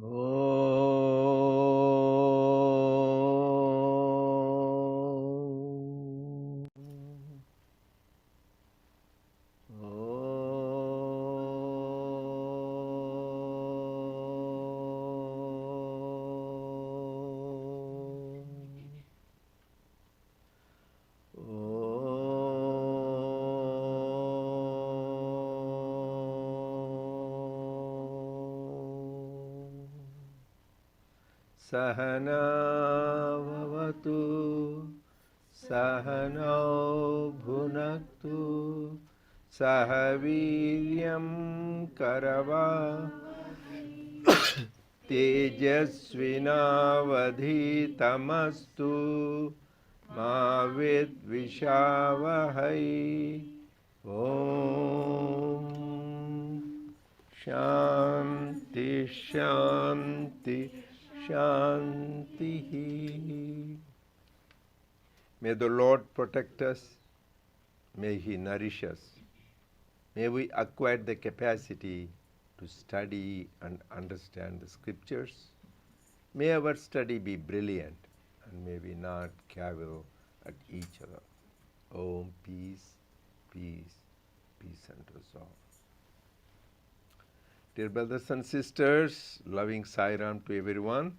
Om. Sahana vavatu, sahano bhunaktu, sahaviryam karava tejasvinavadhitamastu ma vidvishavahai. Om Shanti Shanti Shanti. May the Lord protect us. May He nourish us. May we acquire the capacity to study and understand the scriptures. May our study be brilliant, and may we not cavil at each other. Om, peace, peace, peace unto us all. Dear brothers and sisters, loving Sai Ram to everyone.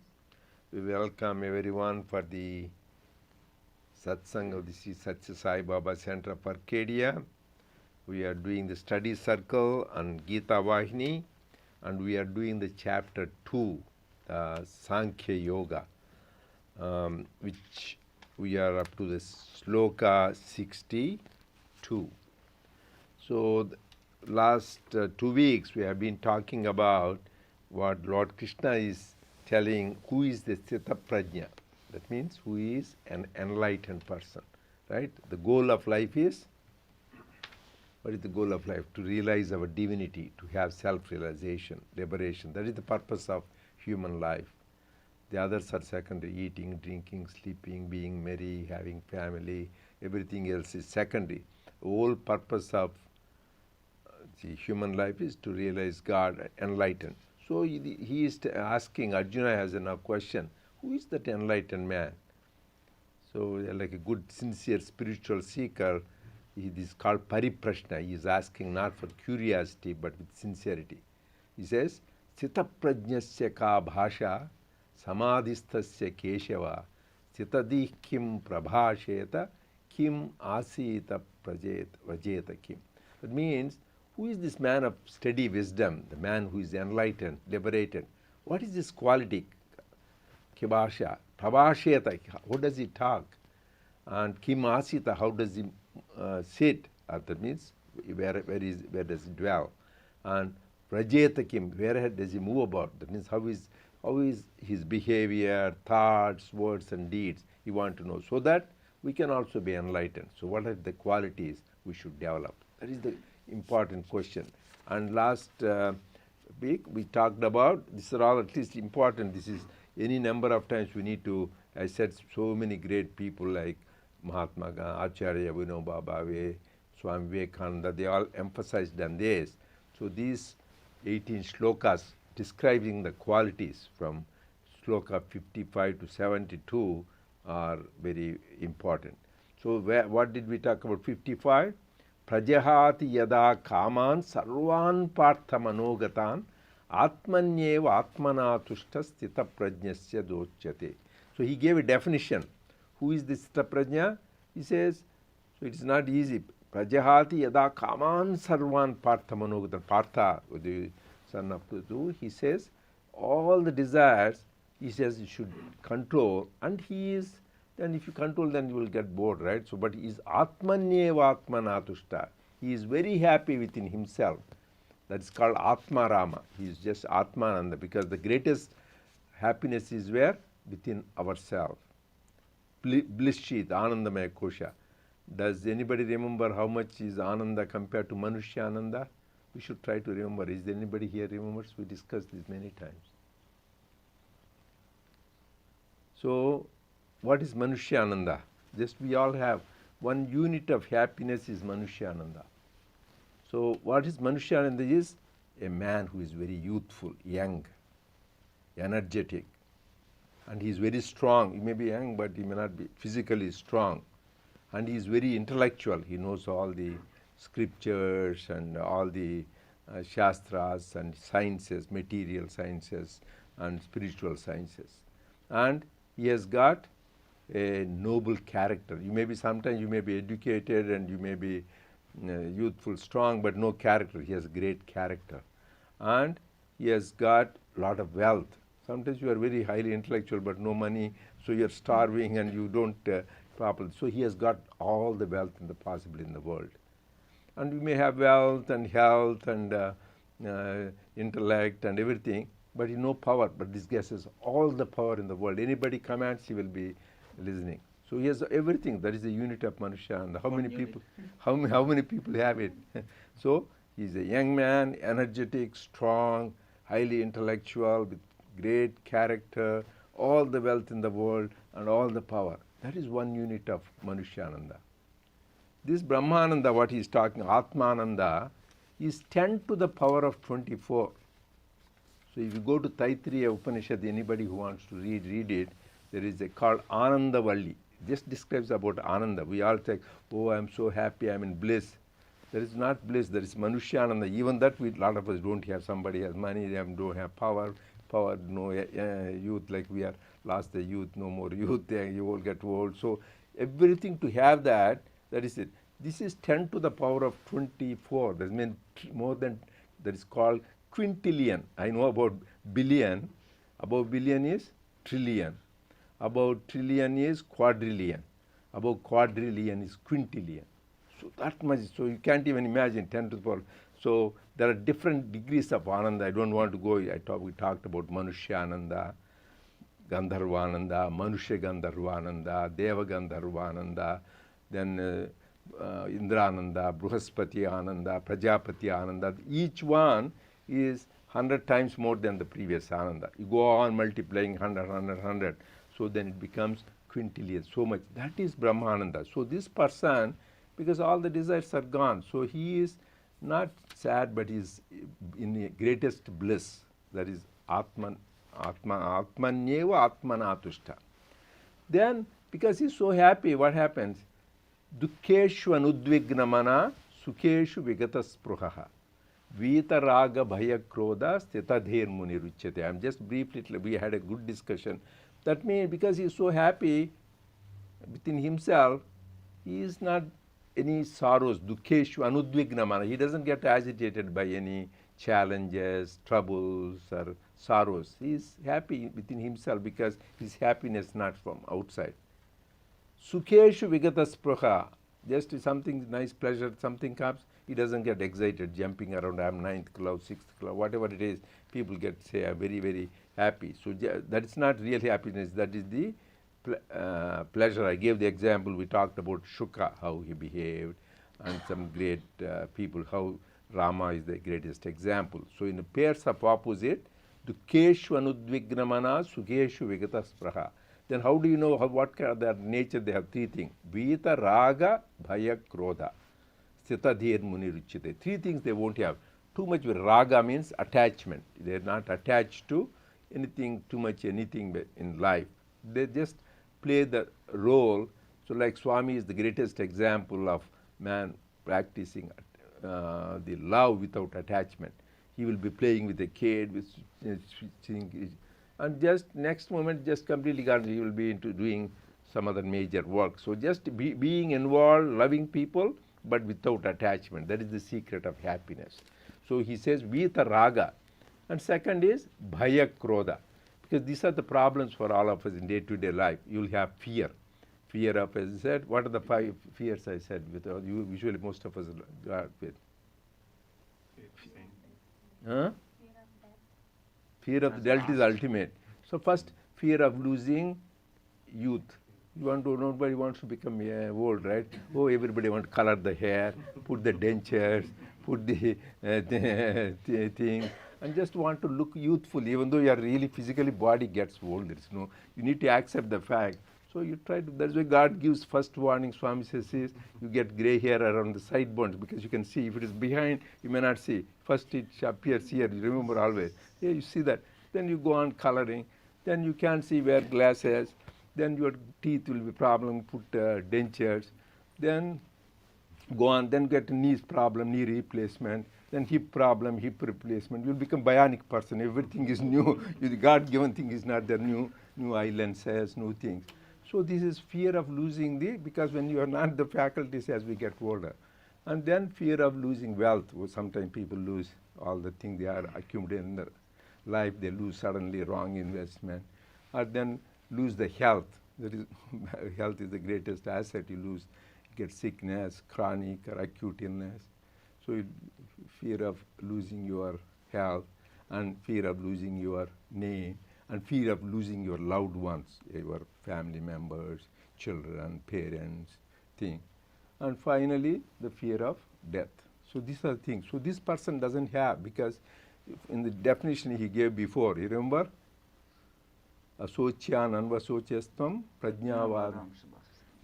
We welcome everyone for the satsang of the Sri Sathya Sai Baba Center of Arcadia. We are doing the study circle on Gita Vahini, and we are doing the chapter 2, the Sankhya Yoga, which we are up to the sloka 62. So last 2 weeks we have been talking about what Lord Krishna is telling, who is the Stithaprajna. That means who is an enlightened person, right? The goal of life is, what is the goal of life? To realize our divinity, to have self-realization, liberation. That is the purpose of human life. The others are secondary: eating, drinking, sleeping, being merry, having family. Everything else is secondary. The whole purpose of the human life is to realize God, enlighten. So he is asking, Arjuna has a question, who is that enlightened man? So like a good, sincere spiritual seeker, it is called Pariprashna. He is asking not for curiosity but with sincerity. He says, Stithaprajnasya ka bhasha samadhisthasya keshava stitadih kim prabhasheta kim asita vajeta kim. That means, who is this man of steady wisdom, the man who is enlightened, liberated? What is this quality? Kibasha, prabhasheta, how does he talk? And kim asita, how does he sit? That means, where does he dwell? And rajeta kim, where does he move about? That means, how is his behavior, thoughts, words and deeds? You want to know, so that we can also be enlightened. So what are the qualities we should develop? That is the important question. And last week we talked about, these are all at least important. This is any number of times we need to, I said so many great people like Mahatma Gandhi, Acharya Vinoba Bhave, Swami Vivekananda, they all emphasized on this. So these 18 shlokas describing the qualities from sloka 55 to 72 are very important. So what did we talk about? 55? Prajahati yada kaman sarvan partha manogatan atmanyeva atmana tushta stithaprajnasya dochyate. So he gave a definition. Who is this Stithaprajna? He says, so it is not easy. Prajahati yada kaman sarvan partha manogatan. Partha, the son of Prithu, he says, all the desires, he says you should control, and he is, then if you control, then you will get bored, right? So, but he is Atmanyeva Atmanatushta. He is very happy within himself. That is called Atma Rama. He is just Atmananda, because the greatest happiness is where? Within ourselves. Blissshit, Anandamaya Kosha. Does anybody remember how much is Ananda compared to Manushya Ananda? We should try to remember. Is there anybody here remembers? We discussed this many times. So, what is Manushyananda? Just we all have one unit of happiness is Manushyananda. So what is Manushyananda is? A man who is very youthful, young. energetic, and he is very strong. He may be young, but he may not be physically strong. And he is very intellectual. He knows all the scriptures and all the shastras and sciences, material sciences and spiritual sciences. And he has got a noble character. You may be, sometimes you may be educated and you may be youthful, strong, but no character. He has great character. And he has got a lot of wealth. Sometimes you are very highly intellectual but no money, so you are starving and you don't properly. So he has got all the wealth possible in the world. And we may have wealth and health and intellect and everything, but no power. But this guy has all the power in the world. Anybody commands, he will be listening. So he has everything. That is the unit of Manusha. And how many people? How many people have it? So he is a young man, energetic, strong, highly intellectual, with great character, all the wealth in the world, and all the power. That is one unit of Manushyananda. This Brahmananda, what he is talking, Atmananda, is 10 to the power of 24. So if you go to Taittiriya Upanishad, anybody who wants to read it, there is a called Anandavalli. Just describes about Ananda. We all think, oh, I'm so happy, I'm in bliss. There is not bliss, there is Manushyananda. Even that, a lot of us don't have. Somebody has money, they don't have power, no youth, like we are lost the youth, no more youth, you all get old. So everything to have that, that is it. This is 10 to the power of 24. That means more than, that is called quintillion. I know about billion. Above billion is trillion. Above trillion is quadrillion. Above quadrillion is quintillion. So that much, so you can't even imagine 10 to the power. So there are different degrees of Ananda. I don't want to go, we talked about Manushyananda, Gandharvananda, Manusha Gandharvananda, Deva Gandharvananda, then Indrananda, Bruhaspati Ananda, Prajapati Ananda. Each one is 100 times more than the previous Ananda. You go on multiplying 100. So then it becomes quintillion, so much. That is Brahmananda. So this person, because all the desires are gone, so he is not sad, but he is in the greatest bliss. That is Atmanyeva Atmanatushta. Then, because he is so happy, what happens? Dukkeshu anudvignamana sukeshu vigataspruhaha vita raga bhaya krodha sthitadher muniruchyate. I am just briefly, we had a good discussion. That means because he is so happy within himself, he is not any sorrows, dukkeshu anudvignamana. He doesn't get agitated by any challenges, troubles or sorrows. He is happy within himself because his happiness not from outside. Sukheshu vigataspruha. Just something nice, pleasure, something comes, he doesn't get excited, jumping around, I'm 9th cloud, 6th cloud, whatever it is, people get, say, are very, very happy. So that is not real happiness, that is the pleasure. I gave the example, we talked about Shuka, how he behaved, and some great people, how Rama is the greatest example. So in the pairs of opposite, Dukkeshu anudvignamana, Sukheshu vigataspruha. Then how do you know what kind of their nature? They have three things. Vita, Raga, Bhaya, Krodha. Sthitadher Muniruchyate. Three things they won't have. Too much with Raga means attachment. They are not attached to anything, too much anything in life. They just play the role. So like Swami is the greatest example of man practicing the love without attachment. He will be playing with a kid, with and just next moment just completely gone, he will be into doing some other major work. So just being involved, loving people, but without attachment. That is the secret of happiness. So he says Vita Raga. And second is Bhaya Krodha. Because these are the problems for all of us in day-to-day life. You will have fear. Fear of, as I said, what are the 5 fears I said? Usually most of us got with. Huh? Fear of death is ultimate. So first, fear of losing youth. Nobody wants to become old, right? Oh, everybody wants to color the hair, put the dentures, put the thing, and just want to look youthful, even though you are really physically, body gets old. There is no, you need to accept the fact. So you try to, that's why God gives first warning. Swami says, you get gray hair around the sideburns because you can see. If it is behind, you may not see. First it appears here, you remember always. Yeah, you see that. Then you go on coloring. Then you can't see, wear glasses. Then your teeth will be problem, put dentures. Then go on, then get knees problem, knee replacement. Then hip problem, hip replacement. You'll become bionic person. Everything is new. The God-given thing is not there. New eye lenses, new things. So this is fear of losing because when you are not the faculties as we get older. And then fear of losing wealth. Sometimes people lose all the things they are accumulated in their life. They lose suddenly wrong investment. Or then lose the health. That is, health is the greatest asset. You lose, you get sickness, chronic or acute illness. So fear of losing your health, and fear of losing your name, and fear of losing your loved ones, your family members, children, parents, thing. And finally, the fear of death. So these are things. So this person doesn't have, because in the definition he gave before, you remember? Asocyan anvasochestam prajnavad.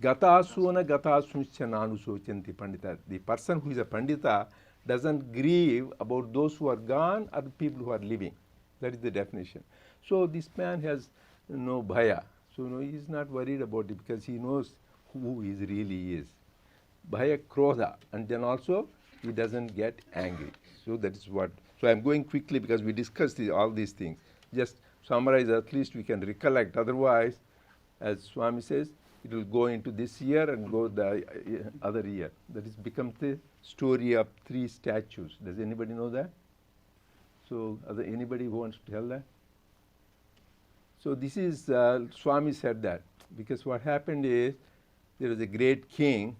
Gatasuna gatasuncha nanu sochanti pandita. The person who is a pandita doesn't grieve about those who are gone or the people who are living. That is the definition. So this man has no bhaya. So he is not worried about it because he knows who he really is. Bhaya krodha. And then also he doesn't get angry. So that is what. So I am going quickly because we discussed all these things. Just summarize, at least we can recollect. Otherwise, as Swami says, it will go into this year and go the other year. That is becomes the story of 3 statues. Does anybody know that? So anybody who wants to tell that? So this is, Swami said that, because what happened is, there was a great king,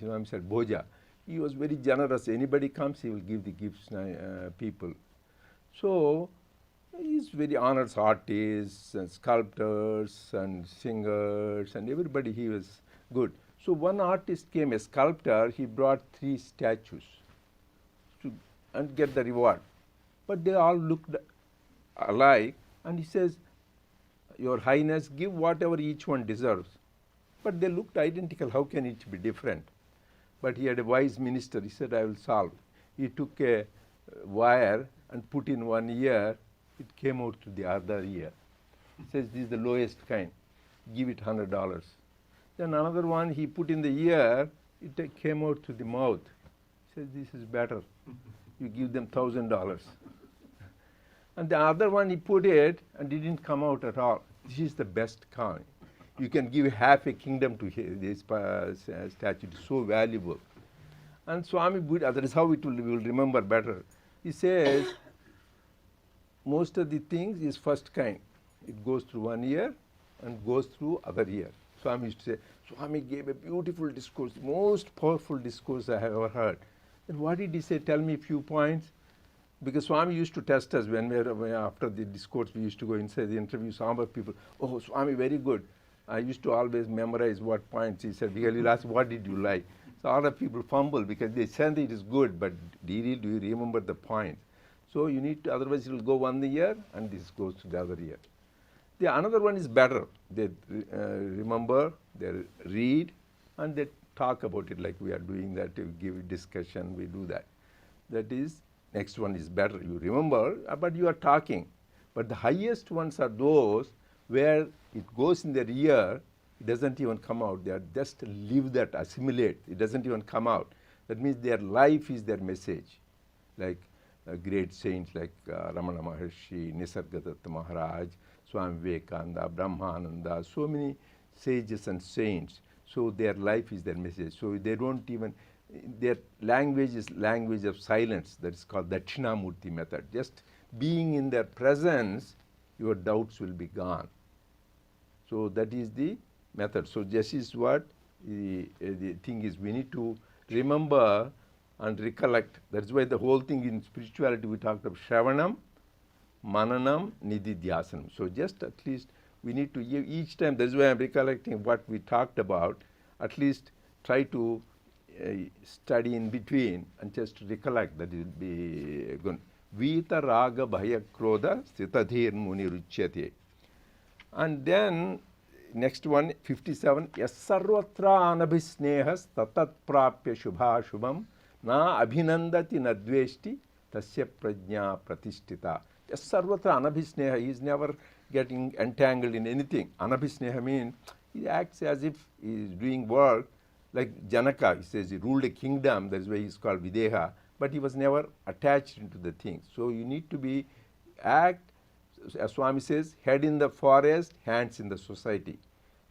Swami said, Bhoja. He was very generous. Anybody comes, he will give the gifts people. So he's very honors artists and sculptors and singers and everybody. He was good. So one artist came, a sculptor. He brought 3 statues and get the reward. But they all looked alike. And he says, Your Highness, give whatever each one deserves. But they looked identical. How can each be different? But he had a wise minister. He said, I will solve. He took a wire and put in one ear. It came out to the other ear. He says, this is the lowest kind. Give it $100. Then another one he put in the ear. It came out to the mouth. He says, this is better. You give them $1,000. And the other one he put it and it didn't come out at all. This is the best kind. You can give half a kingdom to this statue. It is so valuable. And Swami Buddha, that is how we will remember better. He says, most of the things is first kind. It goes through one ear and goes through other ear. Swami used to say, Swami gave a beautiful discourse, most powerful discourse I have ever heard. And what did he say? Tell me a few points. Because Swami used to test us when after the discourse, we used to go inside the interview. Some of people, oh, Swami, very good. I used to always memorize what points he said. Because he'll ask, what did you like? So other people fumble because they say it is good, but do you remember the point? So you need to, otherwise it will go one ear and this goes to the other ear. The another one is better. They remember, they read, and they talk about it like we are doing that. We give a discussion, we do that. That is, next one is better. You remember, but you are talking. But the highest ones are those where it goes in their ear, it doesn't even come out. They are just live that, assimilate. It doesn't even come out. That means their life is their message. Like great saints like Ramana Maharshi, Nisargadatta Maharaj, Swami Vivekananda, Brahmananda, so many sages and saints. So their life is their message. So they don't even, their language is language of silence. That is called Dakshinamurti method. Just being in their presence, your doubts will be gone. So that is the method. So this is what the thing is. We need to remember and recollect. That's why the whole thing in spirituality we talked of Shravanam, Mananam, Nididhyasanam. So just at least we need to give each time. That's why I'm recollecting what we talked about. At least try to study in between and just recollect. That will be good. Vita Raga Bhaya Krodha Sthitadhir Muni Ruchyate. And then next one, 57. Yassarvatra anabhisnehas tatat prapya shubha shubham na abhinandati nadveshti tasya prajna pratishtita. Sarvatra anabhisneha, he is never getting entangled in anything. Anabhisneha means he acts as if he is doing work. Like Janaka, he says he ruled a kingdom, that's why he is called Videha, but he was never attached into the things. So you need to be act, as Swami says, head in the forest, hands in the society.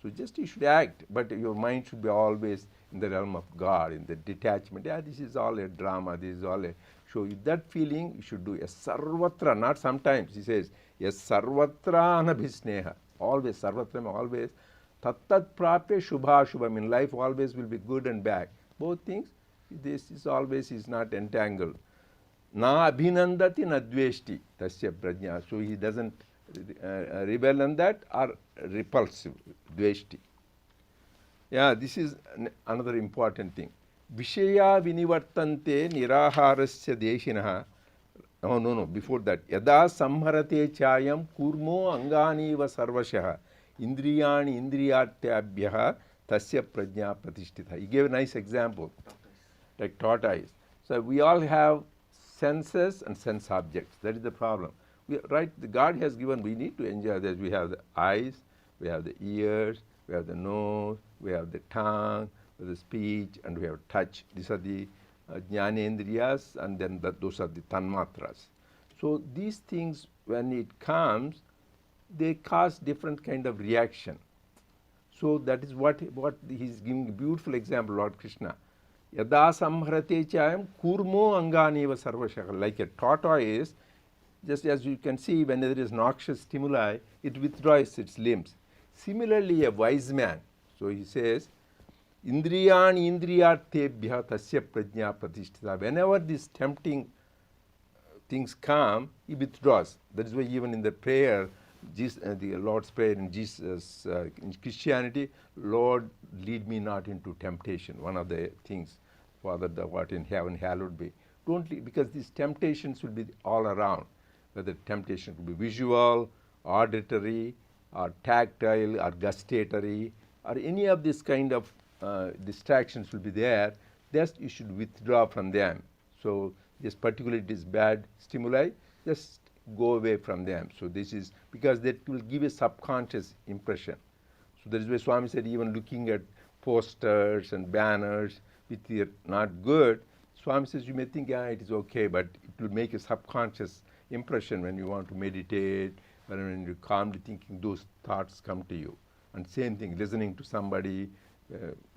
So just you should act, but your mind should be always in the realm of God, in the detachment. Yeah, this is all a drama, this is all a show. That feeling you should do. Yes, sarvatra, not sometimes. He says, yes, sarvatra anabhisneha. Always, sarvatra, always. Tattat prapya shubha shubham. In life always will be good and bad. Both things, this is always is not entangled. Na abhinandati na dveshti tasya prajna. So he doesn't rebel on that or repulsive, dveshti. Yeah, this is another important thing. Vishaya vinivartante niraharasya deshinaha. Oh, no, before that. Yada samharate chayam kurmo angani va sarvashaha indriyani indriyatyabhyaha tasya prajna pratishtita. He gave a nice example, like tortoise. So we all have senses and sense objects. That is the problem. Right, the God has given, we need to enjoy that. We have the eyes, we have the ears, we have the nose, we have the tongue, we have the speech, and we have touch. These are the jnanendriyas, and then those are the tanmatras. So these things, when it comes, they cause different kind of reaction. So that is what he's giving a beautiful example, Lord Krishna. Yada samhrate chayam kurmo anganiva sarvashakha. Like a tortoise, just as you can see, when there is noxious stimuli, it withdraws its limbs. Similarly, a wise man, so he says, indriyani indriyartebhya tasya prajna pratishtita. Whenever these tempting things come, he withdraws. That is why even in the prayer, the Lord's Prayer in Jesus, in Christianity, Lord, lead me not into temptation. One of the things, Father, thou art in heaven, hallowed be. Don't lead, because these temptations will be all around. Whether temptation will be visual, auditory, or tactile, or gustatory, or any of this kind of distractions will be there. Just you should withdraw from them. So this particularly this bad stimuli, just go away from them. So this is because that will give a subconscious impression. So that is why Swami said even looking at posters and banners which are not good, Swami says you may think, yeah, it is okay, but it will make a subconscious impression when you want to meditate, when you're calmly thinking, those thoughts come to you. And same thing, listening to somebody,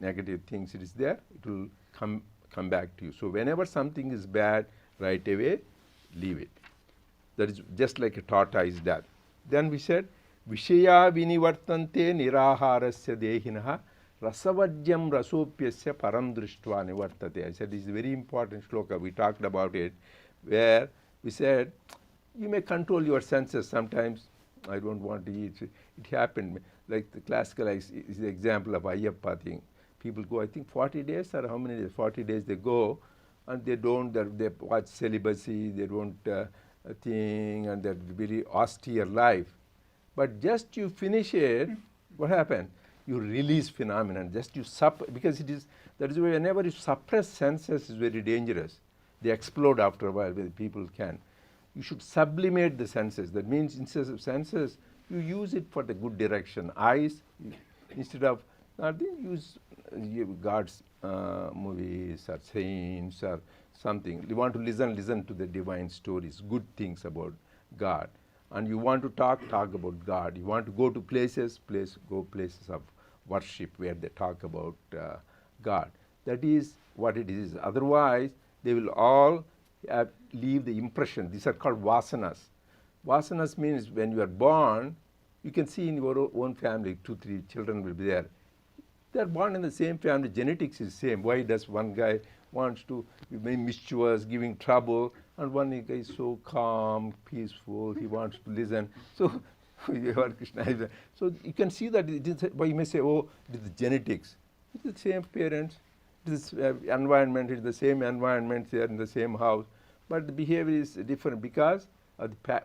negative things, it is there, it will come back to you. So whenever something is bad, right away, leave it. That is just like a tortoise does. Then we said, Vishaya vinivartante niraharasya dehinaha rasavajyam rasopyasya param drishtva nivartate. I said this is a very important shloka. We talked about it, where we said, you may control your senses sometimes. I don't want to eat. It happened. Like the classical is the example of Ayyappa thing. People go, I think 40 days or how many days? 40 days they go, and they watch celibacy, they don't thing, and they're very austere life. But just you finish it, what happened? You release phenomenon. Just you because that is why whenever you suppress senses is very dangerous. They explode after a while, where people can. You should sublimate the senses. That means instead of senses, you use it for the good direction. Eyes, instead of use God's movies or saints or something. You want to listen to the divine stories, good things about God. And you want to talk about God. You want to go to places of worship where they talk about God. That is what it is. Otherwise, they will all leave the impression. These are called vasanas. Vasanas means when you are born, you can see in your own family, 2-3 children will be there. They are born in the same family. Genetics is same. Why does one guy wants to be mischievous, giving trouble, and one guy is so calm, peaceful, he wants to listen. So, so you can see that it is, but you may say, oh, it is genetics. It is the same parents, it is environment, it is the same environment, they are in the same house, but the behavior is different because of the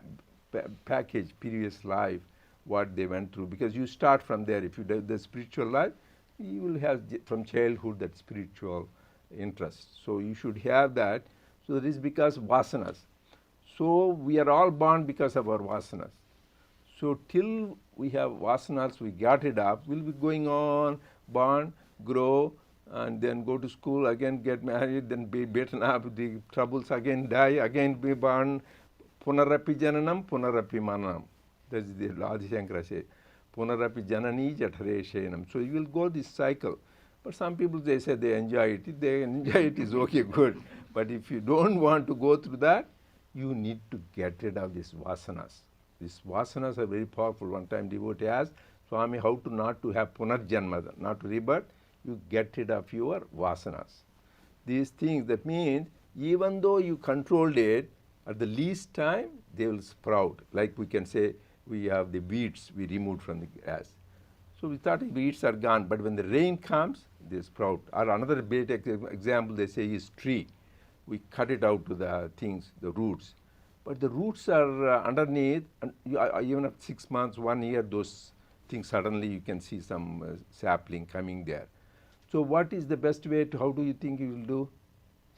package, previous life, what they went through. Because you start from there. If you do the spiritual life, you will have from childhood that spiritual interest. So you should have that. So that is because vasanas. So we are all born because of our vasanas. So till we have vasanas, we got it up, we'll be going on, born, grow, and then go to school, again get married, then be beaten up, the troubles, again die, again be born, punarapi jananam, punarapi manam. That's the Adi Shankara says. Punarapi janani jathare shenam. So you will go this cycle. But some people, they say they enjoy it. If they enjoy it, is okay, good. But if you don't want to go through that, you need to get rid of these vasanas. These vasanas are very powerful. One time devotee asked Swami how to not to have punarjanma, not to rebirth. You get rid of your vasanas. These things, that means even though you controlled it, at the least time they will sprout. Like we can say we have the weeds we removed from the grass. So we thought the weeds are gone, but when the rain comes, they sprout. Or another great example they say is tree. We cut it out to the things, the roots. But the roots are underneath, and even at 6 months, 1 year, those things suddenly you can see some sapling coming there. So what is the best way to, how do you think you will do?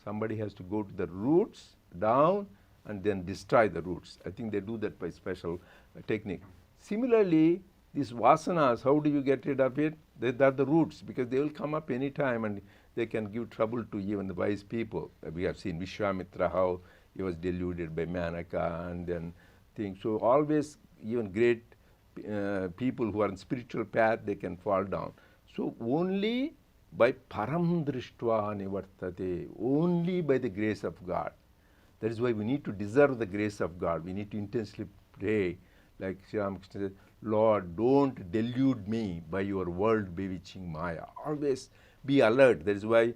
Somebody has to go to the roots, down, and then destroy the roots. I think they do that by special technique. Similarly, these vasanas, how do you get rid of it? They are the roots, because they will come up any time and they can give trouble to even the wise people. We have seen Vishwamitra, how he was deluded by Manaka and then things. So always, even great people who are on spiritual path, they can fall down. So only by param drishtva nivartate, only by the grace of God. That is why we need to deserve the grace of God. We need to intensely pray, like Sri Ramakrishna said, Lord, don't delude me by your world bewitching Maya. Always be alert. That is why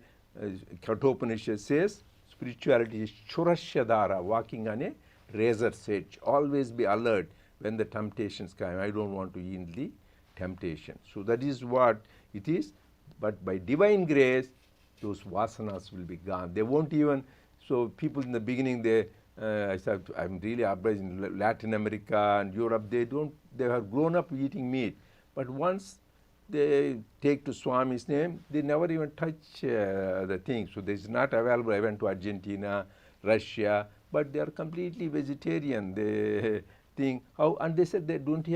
Kathopanishad says, spirituality is churashyadara, walking on a razor's edge. Always be alert when the temptations come. I don't want to yield the temptation. So that is what it is. But by divine grace, those vasanas will be gone. They won't even, so people in the beginning, I said, I'm really obliged in Latin America and Europe, they have grown up eating meat. But once they take to Swami's name, they never even touch the thing. So this is not available. I went to Argentina, Russia, but they are completely vegetarian. They think how, and they said they don't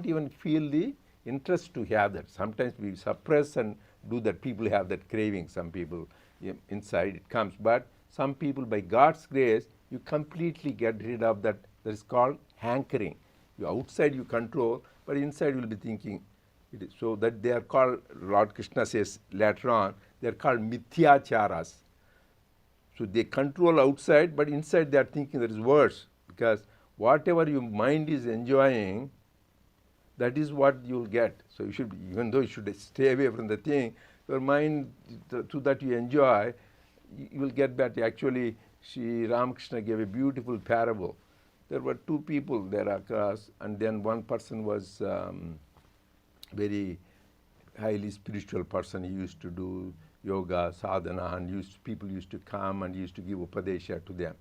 even feel the interest to have that. Sometimes we suppress and do that. People have that craving. Some people inside it comes, but some people, by God's grace, you completely get rid of that. That is called hankering. You outside you control, but inside you will be thinking. It is so that they are called, Lord Krishna says later on, they are called mithyacharas. So they control outside, but inside they are thinking that is worse, because whatever your mind is enjoying, that is what you will get. So you should, even though you should stay away from the thing, your mind, to that you enjoy, you will get better. Actually, Sri Ramakrishna gave a beautiful parable. There were two people there across, and then one person was very highly spiritual person. He used to do yoga, sadhana, and people used to come and used to give upadesha to them.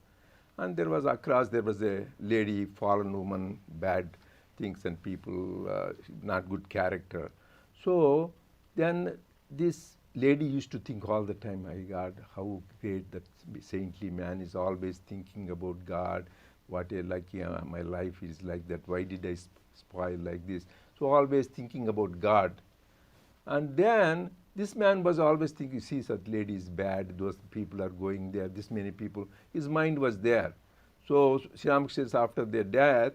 And there was across, there was a lady, fallen woman, bad things and people, not good character. So then this lady used to think all the time, my God, how great that saintly man is always thinking about God. What a lucky my life is like that. Why did I spoil like this? So always thinking about God. And then this man was always thinking, see, that lady is bad, those people are going there, this many people. His mind was there. So Sri Ramakrishna says after their death,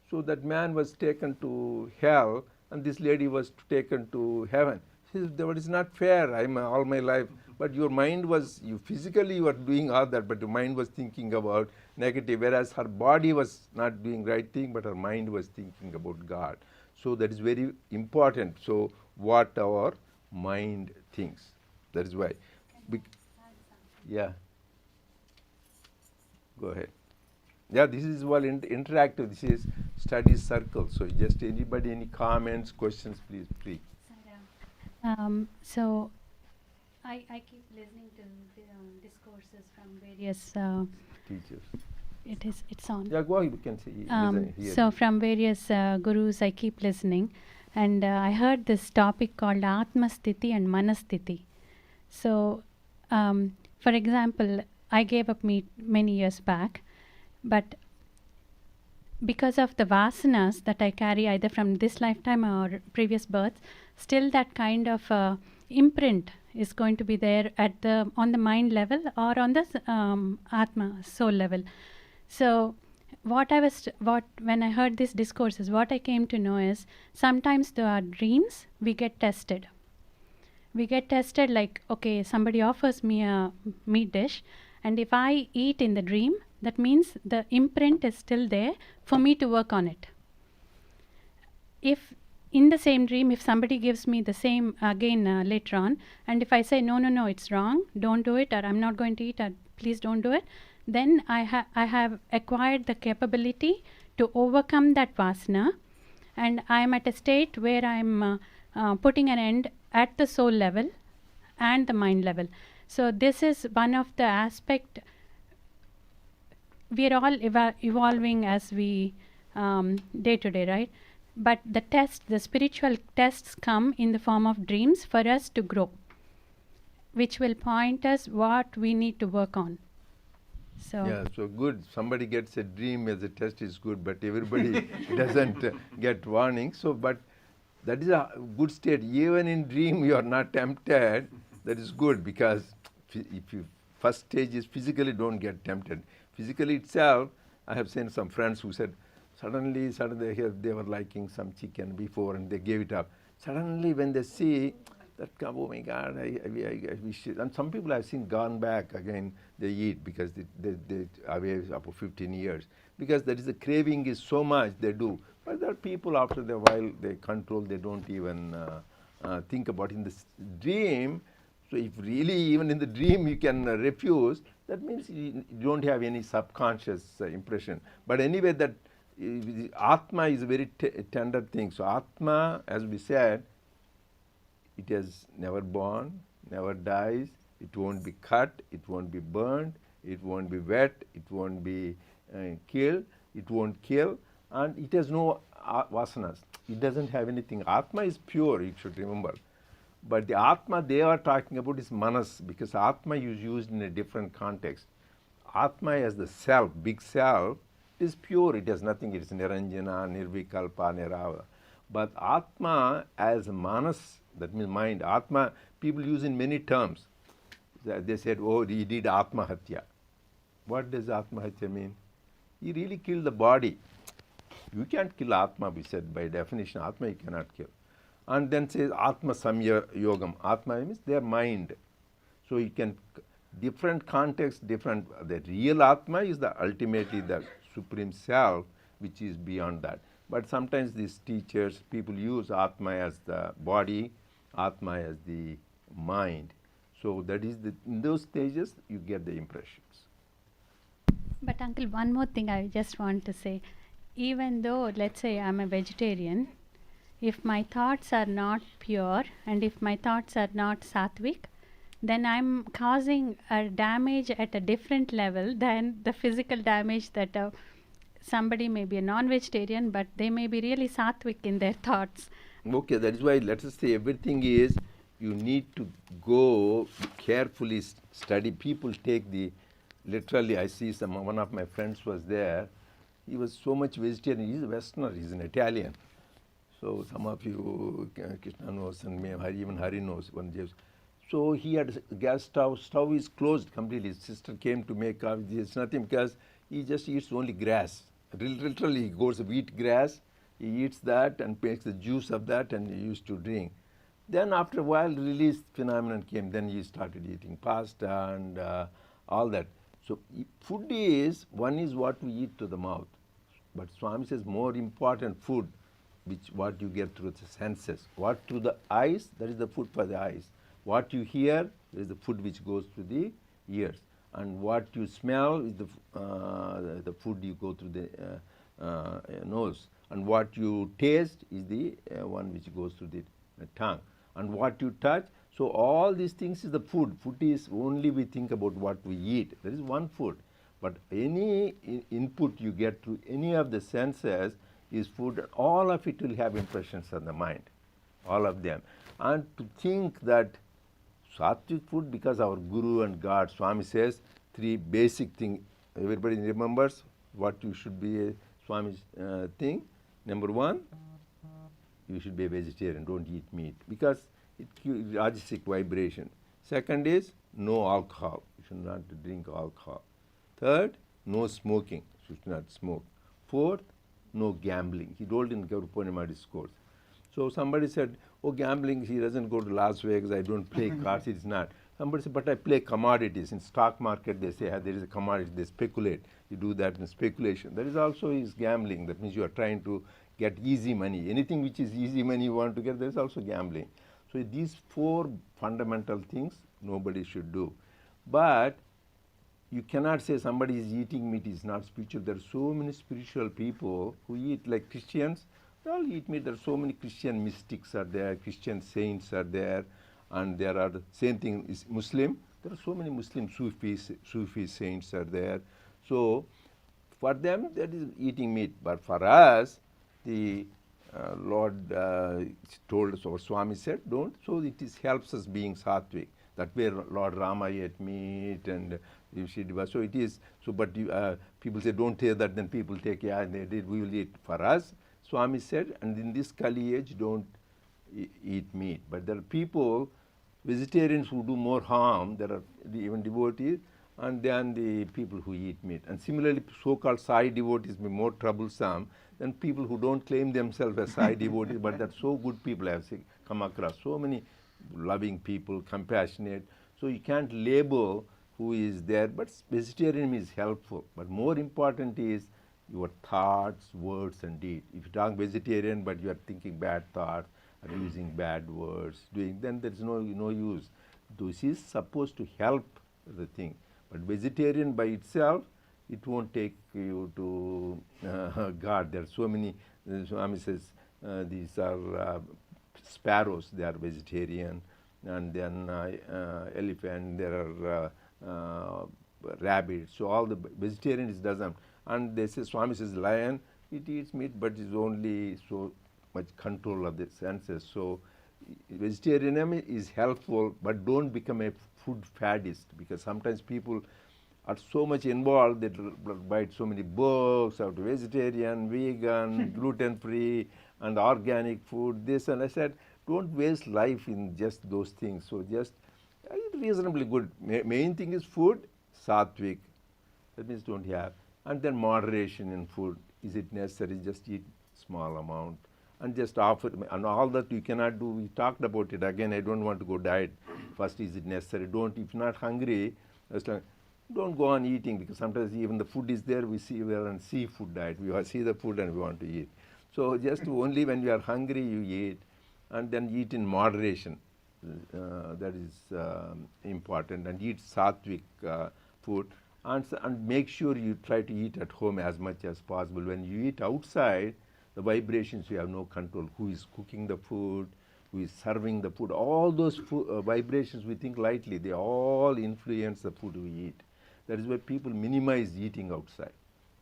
so that man was taken to hell and this lady was taken to heaven. He says, that is not fair, I'm all my life. But your mind was, you physically you were doing all that, but your mind was thinking about negative, whereas her body was not doing right thing, but her mind was thinking about God. So that is very important. So what our mind thinks. That is why. Yeah. Go ahead. Yeah, this is well interactive. This is study circle. So just anybody, any comments, questions, please. So I keep listening to the, discourses from various teachers. It's on. Yeah, go ahead. We can see. So from various gurus, I keep listening, and I heard this topic called Atma Sthiti and Manasthiti. So, for example, I gave up meat many years back, but because of the vasanas that I carry either from this lifetime or previous births, still that kind of imprint is going to be there at the on the mind level or on the atma soul level. So when I heard these discourses, what I came to know is sometimes through our dreams we get tested. We get tested like, okay, somebody offers me a meat dish, and if I eat in the dream, that means the imprint is still there for me to work on it. If in the same dream, if somebody gives me the same again later on, and if I say, no, it's wrong, don't do it, or I'm not going to eat, or please don't do it, then I have acquired the capability to overcome that vasana, and I am at a state where I'm putting an end at the soul level and the mind level. So this is one of the aspect. We are all evolving as we day to day, right? But the spiritual tests come in the form of dreams for us to grow, which will point us what we need to work on. So yeah, so good. Somebody gets a dream as a test is good, but everybody doesn't get warning. So, but that is a good state. Even in dream, you are not tempted. That is good, because if you first stage is physically don't get tempted. Physically itself, I have seen some friends who said suddenly they were liking some chicken before and they gave it up. Suddenly when they see that, oh my God, I wish it. And some people I've seen gone back again, they eat because they away up to 15 years. Because that is the craving is so much they do. But there are people after a while they control, they don't even think about in this dream. So if really even in the dream you can refuse, that means you don't have any subconscious impression. But anyway, that Atma is a very tender thing. So Atma, as we said, it has never born, never dies, it won't be cut, it won't be burned, it won't be wet, it won't be killed, it won't kill, and it has no vasanas. It doesn't have anything. Atma is pure, you should remember. But the Atma they are talking about is Manas, because Atma is used in a different context. Atma as the self, big self, is pure, it has nothing, it is Niranjana, Nirvikalpa, Nirava. But Atma as Manas, that means mind, Atma, people use in many terms. They said, oh, he did Atma Hatya. What does Atma Hatya mean? He really killed the body. You can't kill Atma, we said, by definition, Atma you cannot kill. And then says Atma Samya Yogam. Atma means their mind. So you can, different context, different, the real Atma is the ultimately the supreme self, which is beyond that. But sometimes these teachers, people use Atma as the body, Atma as the mind. So that is in those stages you get the impressions. but uncle, one more thing I just want to say. Even though, let's say I'm a vegetarian, if my thoughts are not pure and if my thoughts are not sattvic, then I'm causing a damage at a different level than the physical damage that somebody may be a non-vegetarian, but they may be really sattvic in their thoughts. Okay, that is why let us say everything is, you need to go carefully study. People take literally, I see one of my friends was there. He was so much vegetarian. He's a Westerner, he's an Italian. So some of you, Krishna knows, and even Hari knows. So he had a gas stove. Stove is closed completely. His sister came to make coffee. There's nothing because he just eats only grass. Literally, he goes wheat grass. He eats that and makes the juice of that, and he used to drink. Then after a while, release phenomenon came. Then he started eating pasta and all that. So food is, one is what we eat to the mouth. But Swami says more important food, what you get through the senses. What to the eyes, that is the food for the eyes. What you hear, there is the food which goes to the ears. And what you smell is the food you go through the nose. And what you taste is the one which goes through the tongue. And what you touch, so all these things is the food. Food is only we think about what we eat. There is one food. But any input you get through any of the senses is food. And all of it will have impressions on the mind. All of them. And to think that Sattvic food, because our Guru and God, Swami says, three basic things. Everybody remembers what you should be Swami's thing. Number one, you should be a vegetarian, don't eat meat, because it gives rajasic vibration. Second is no alcohol, you should not drink alcohol. Third, no smoking, you should not smoke. Fourth, no gambling. He told in Guru Purnima discourse. So somebody said, oh, gambling, he doesn't go to Las Vegas, I don't play cards, it's not. Somebody said, but I play commodities. In stock market, they say there is a commodity, they speculate. You do that in speculation. That is also is gambling. That means you are trying to get easy money. Anything which is easy money you want to get, there is also gambling. So these four fundamental things nobody should do. But you cannot say somebody is eating meat is not spiritual. There are so many spiritual people who eat like Christians. They all eat meat. There are so many Christian mystics are there, Christian saints are there, and there are the same thing is Muslim. There are so many Muslim Sufi saints are there. So for them that is eating meat. But for us, the Lord told us, or Swami said, don't. So it is helps us being sattvic. That way Lord Rama ate meat and Yudhishthira. So it is. So but people say don't say that. Then people take and they did. We will eat. For us, Swami said, and in this Kali age, don't eat meat. But there are people, vegetarians who do more harm. There are even devotees, and then the people who eat meat. And similarly, so-called Sai devotees may be more troublesome than people who don't claim themselves as Sai devotees, but they're so good people. I have come across so many loving people, compassionate. So you can't label who is there, but vegetarianism is helpful. But more important is your thoughts, words, and deeds. If you talk vegetarian, but you are thinking bad thoughts, or using bad words, then there is no use. This is supposed to help the thing. But vegetarian by itself, it won't take you to God. There are so many. Swami says these are sparrows. They are vegetarian, and then elephant. There are rabbits. So all the vegetarian is doesn't. And they say Swami says lion. It eats meat, but it's only so much control of the senses. So vegetarianism is helpful, but don't become a food faddist, because sometimes people are so much involved that write so many books about vegetarian, vegan, gluten-free, and organic food, this. And I said, don't waste life in just those things. So just eat reasonably good. Main thing is food, sattvic. That means don't have. And then moderation in food. Is it necessary? Just eat small amount. And just offer, and all that you cannot do. We talked about it again. I don't want to go diet. First, is it necessary? Don't. If not hungry, don't go on eating, because sometimes even the food is there. We are on seafood diet. We see the food and we want to eat. So just only when you are hungry you eat, and then eat in moderation. That is important. And eat sattvic food, and make sure you try to eat at home as much as possible. When you eat outside, the vibrations you have no control. Who is cooking the food? Who is serving the food? All those vibrations we think lightly. They all influence the food we eat. That is why people minimize eating outside.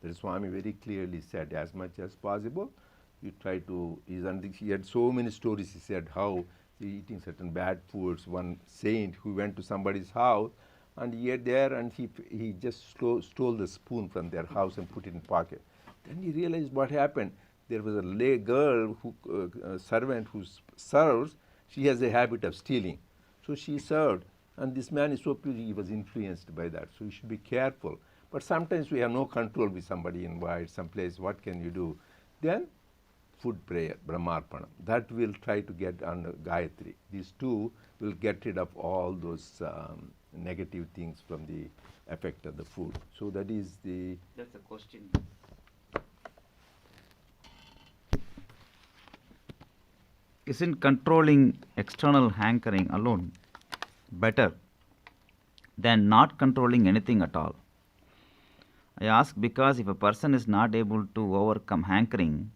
That is Swami very clearly said, as much as possible, you try to. He had so many stories. He said how eating certain bad foods. One saint who went to somebody's house and he ate there, and he just stole the spoon from their house and put it in pocket. Then he realized what happened. There was a girl, servant who serves. She has a habit of stealing. So she served, and this man is so pure, he was influenced by that. So you should be careful. But sometimes we have no control with somebody invites someplace. What can you do? Then food prayer, Brahmarpanam. That will try to get on Gayatri. These two will get rid of all those negative things from the effect of the food. So that is the... That's a question. Isn't controlling external hankering alone better than not controlling anything at all? I ask because if a person is not able to overcome hankering,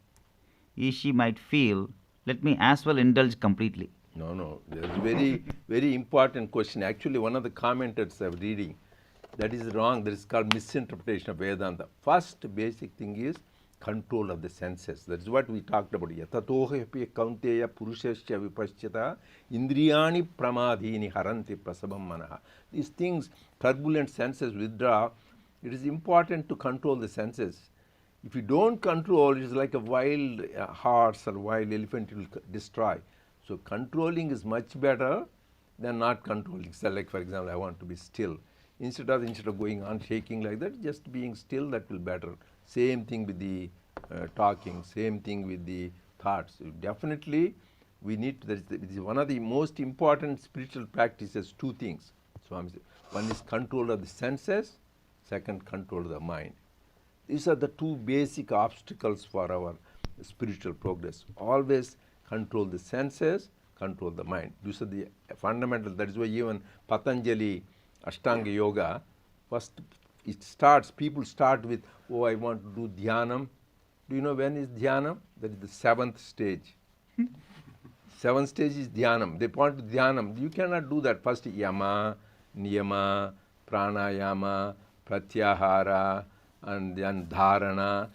she might feel, let me as well indulge completely. No. That's a very, very important question. Actually, one of the commenters I'm reading, that is wrong. That is called misinterpretation of Vedanta. First basic thing is control of the senses. That is what we talked about. Yatatohepi kaunteya purushasya vipaschata indriyani pramadhini haranti prasabam manaha. These things, turbulent senses withdraw. It is important to control the senses. If you don't control, it's like a wild horse or wild elephant, it will destroy. So controlling is much better than not controlling. So like for example, I want to be still. Instead of going on shaking like that, just being still, that will better. Same thing with the talking, same thing with the thoughts. Definitely, we need to, this is one of the most important spiritual practices, two things. So one is control of the senses, second control of the mind. These are the two basic obstacles for our spiritual progress. Always control the senses, control the mind. These are the fundamental. That is why even Patanjali Ashtanga Yoga, first people start with, oh, I want to do dhyanam. Do you know when is dhyanam? That is the seventh stage. Seventh stage is dhyanam. They point to dhyanam. You cannot do that. First yama, niyama, pranayama, pratyahara, and then dharana,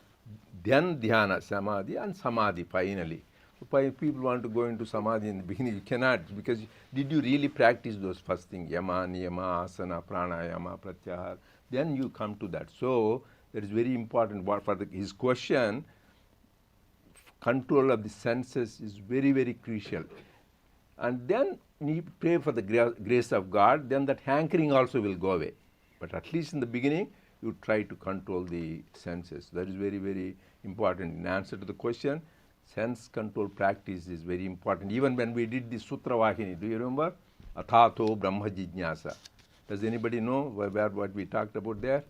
then dhyana, samadhi, and samadhi finally. So people want to go into samadhi in the beginning. You cannot, because did you really practice those first things? Yama, niyama, asana, pranayama, pratyahara. Then you come to that. So that is very important. For his question, control of the senses is very, very crucial. And then you pray for the grace of God, then that hankering also will go away. But at least in the beginning, you try to control the senses. That is very, very important. In answer to the question, sense control practice is very important. Even when we did the Sutra Vahini, do you remember? Athato Brahma Jijnasa. Does anybody know what we talked about there?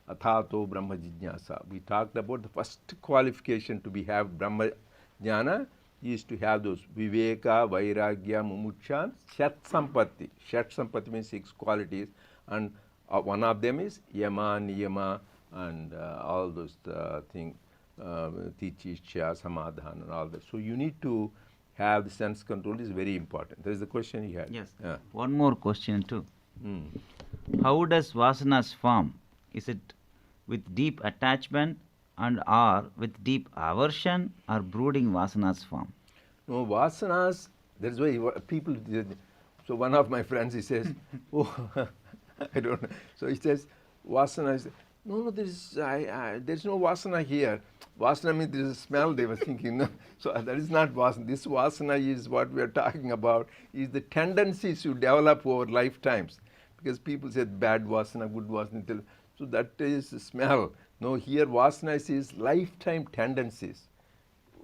Athato Brahma Jijnasa. We talked about the first qualification to have Brahma Jnana is to have those Viveka, Vairagya, Mumuksha, Shat Sampatti. Shat Sampatti means 6 qualities, and one of them is Yama, Niyama, and all those things, Tichishya, Samadhana, and all that. So you need to have the sense control is very important. That is the question he had. Yes. One more question too. How does vasanas form? Is it with deep attachment and or with deep aversion, or brooding vasanas form? No, vasanas, that's why people, so one of my friends, he says, oh, I don't know. So he says, vasana is, no, there's no vasana here. Vasana means there's a smell, they were thinking. No. So that is not vasana. This vasana is what we are talking about, is the tendencies you develop over lifetimes. Because people say bad vasana, good vasana. So that is smell. No, here vasana is lifetime tendencies.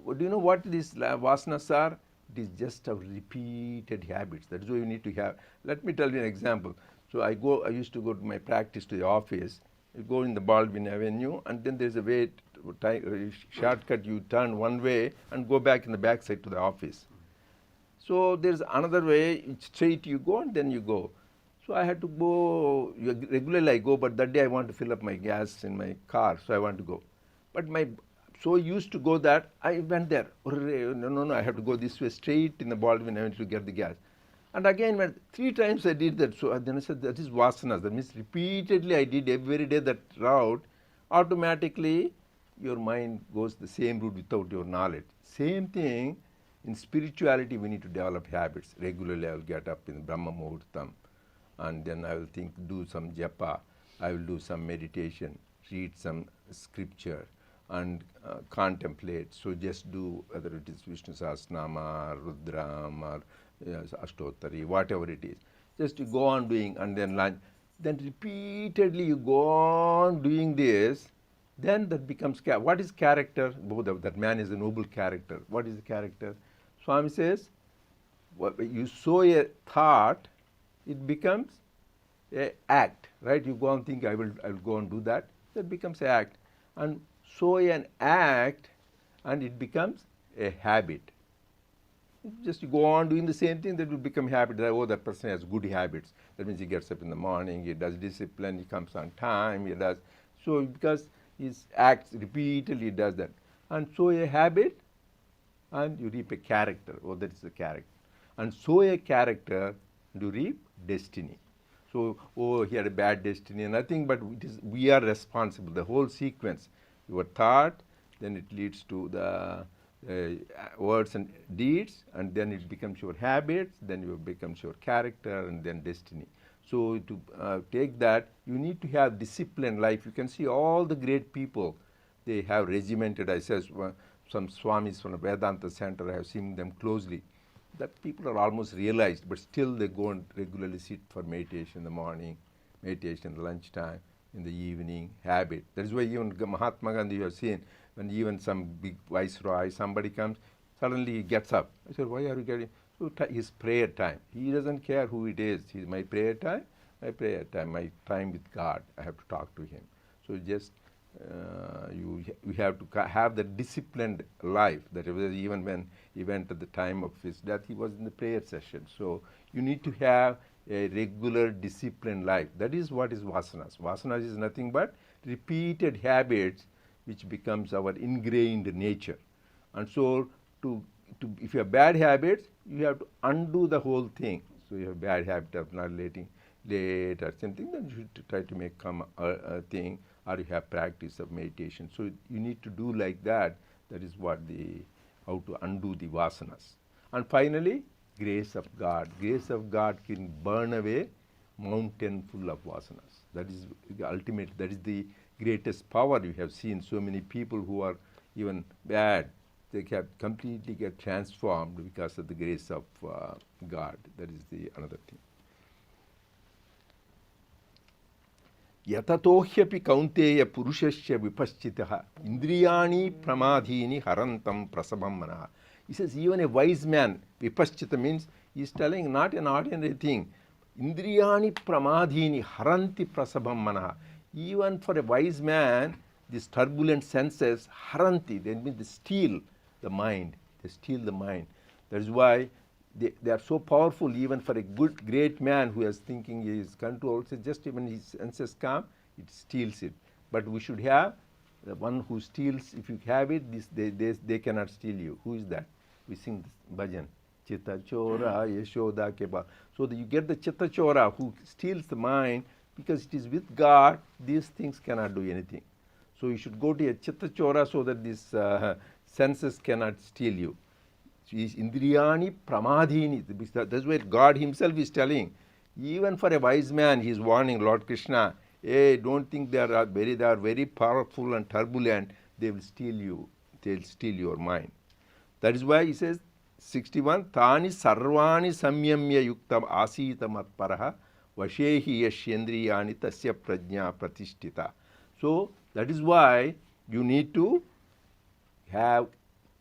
Do you know what these vasanas are? It is just our repeated habits. That is why you need to have. Let me tell you an example. So I used to go to my practice to the office. You go in the Baldwin Avenue, and then there's a way, shortcut, you turn one way and go back in the back side to the office. So there's another way, straight you go and then you go. So I had to go, regularly I go, but that day I want to fill up my gas in my car, so I want to go. But so used to go that, I went there. No, I have to go this way, straight in the Baldwin Avenue to get the gas. And again, 3 times I did that. So then I said, that is vasanas. That means repeatedly I did every day that route. Automatically, your mind goes the same route without your knowledge. Same thing, in spirituality, we need to develop habits. Regularly, I will get up in Brahma Muhurtam, and then I will do some japa. I will do some meditation, read some scripture, and contemplate. So just do, whether it is Vishnu Sahasranama, Rudram, or Ashtottari, whatever it is. Just you go on doing, and then lunch. Then repeatedly you go on doing this, then that becomes what is character? That man is a noble character. What is the character? Swami says, you sow a thought, it becomes an act, right? You go and think, I will go and do that. That becomes an act. And sow an act, and it becomes a habit. Just you go on doing the same thing, that will become habit. That person has good habits. That means he gets up in the morning, he does discipline, he comes on time, he does. So because he acts repeatedly, he does that. And sow a habit, and you reap a character. Oh, that is the character. And sow a character, and you reap destiny. So, oh, he had a bad destiny, nothing, but we are responsible. The whole sequence, your thought, then it leads to the words and deeds, and then it becomes your habits, then it becomes your character, and then destiny. So to take that, you need to have disciplined life. You can see all the great people, they have regimented, I says, some Swamis from the Vedanta Center, I have seen them closely. That people are almost realized, but still they go and regularly sit for meditation in the morning, meditation in the lunchtime, in the evening, habit. That is why even Mahatma Gandhi, you have seen, when even some big viceroy, somebody comes, suddenly he gets up. I said, why are you getting? So his prayer time. He doesn't care who it is. He's my prayer time, my time with God. I have to talk to him. So just you have to have the disciplined life. That even when he went at the time of his death, he was in the prayer session. So you need to have a regular disciplined life. That is what is vasanas. Vasanas is nothing but repeated habits which becomes our ingrained nature. And so if you have bad habits, you have to undo the whole thing. So you have bad habit of not letting late or something, then you should try to make come a thing, or you have practice of meditation. So you need to do like that. That is what how to undo the vasanas. And finally, grace of God. Grace of God can burn away mountain full of vasanas. That is the ultimate, that is the greatest power. You have seen so many people who are even bad, they can completely get transformed because of the grace of God. That is the another thing. Yatatohyapi kaunteya purushasya vipaschitaha indriyani pramadhini harantam prasabam manaha. He says even a wise man, vipaschita means he is telling not an ordinary thing. Indriyani pramadhini haranti prasabam manaha. Even for a wise man, these turbulent senses haranti, they mean they steal the mind. They steal the mind. That is why they are so powerful. Even for a great man who is thinking he is controlled, so just when his senses come, it steals it. But we should have the one who steals. If you have it, they cannot steal you. Who is that? We sing this bhajan. Chitta Chora Yashoda Keba. So that you get the Chitta Chora who steals the mind, because it is with God, these things cannot do anything. So you should go to a Chitta Chora so that these senses cannot steal you. Indriyani pramadhini. That's what God himself is telling. Even for a wise man, he is warning Lord Krishna, hey, don't think they are very powerful and turbulent. They will steal you. They will steal your mind. That is why he says, 61, Tani sarvani samyamya yuktam asita matparaha vashehi yashyendriyani tasya prajna pratishtita. So that is why you need to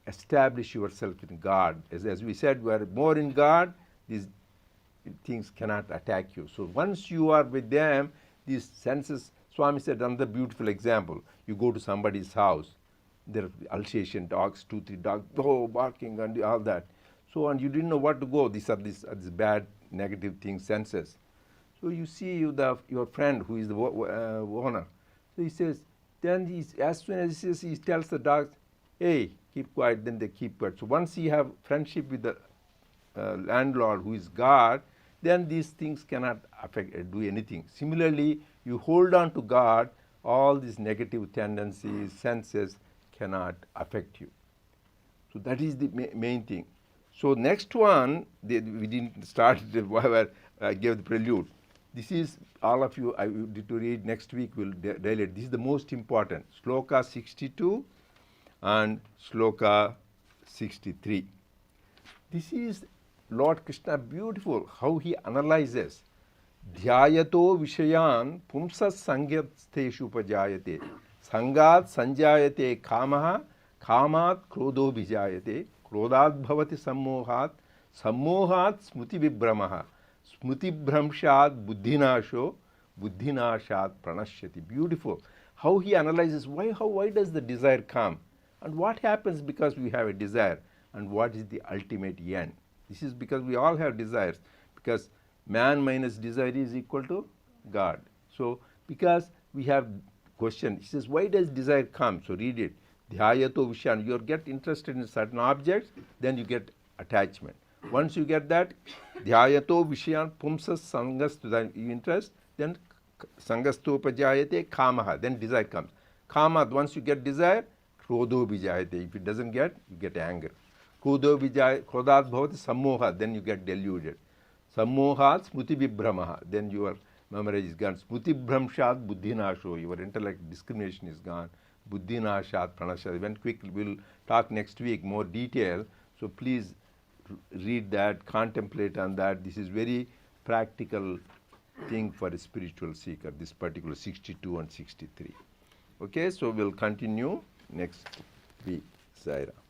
establish yourself in God. As we said, we are more in God, these things cannot attack you. So once you are with them, these senses, Swami said another beautiful example. You go to somebody's house, there are Alsatian dogs, 2-3 dogs, barking and all that. So, and you didn't know what to go. These are these bad, negative things, senses. So you see your friend who is the owner. So he says, then as soon as he tells the dogs, hey, keep quiet, then they keep quiet. So once you have friendship with the landlord who is God, then these things cannot do anything. Similarly, you hold on to God, all these negative tendencies, senses cannot affect you. So that is the main thing. So next one, we didn't start whatever I gave the prelude. This is all of you, I need to read next week, we'll dilate. This is the most important. Sloka 62 and Sloka 63. This is Lord Krishna beautiful, how he analyzes. Dhyayato vishayan pumsas sangyatsteshu upajayate. Sangat sanjayate kamaha, kamat krodho vijayate. Krodhat bhavati sammohat, sammohat smriti vibhramaha. Smriti bhramshat buddhinasho, buddhinashat pranashyati. Beautiful. How he analyzes why does the desire come? And what happens because we have a desire? And what is the ultimate end? This is because we all have desires. Because man minus desire is equal to God. So because we have question, he says, why does desire come? So read it. Dhyayato vishan. You get interested in certain objects, then you get attachment. Once you get that, dhyayato vishayan pumsas sangastu, then you interest, then sangastoupajayate kamaha, then desire comes. Kama, once you get desire, krodho vijayate. If it doesn't get, you get anger. Krodho vijayate, krodhat bhavati sammoha, then you get deluded. Sammohat smriti vibhramaha, then your memory is gone. Smriti bhramshat buddhinasho, your intellect discrimination is gone. buddhinashat pranashat. Even quickly, we'll talk next week more detail. So please read that, contemplate on that. This is very practical thing for a spiritual seeker, this particular 62 and 63. Okay, so we'll continue next week. Zaira.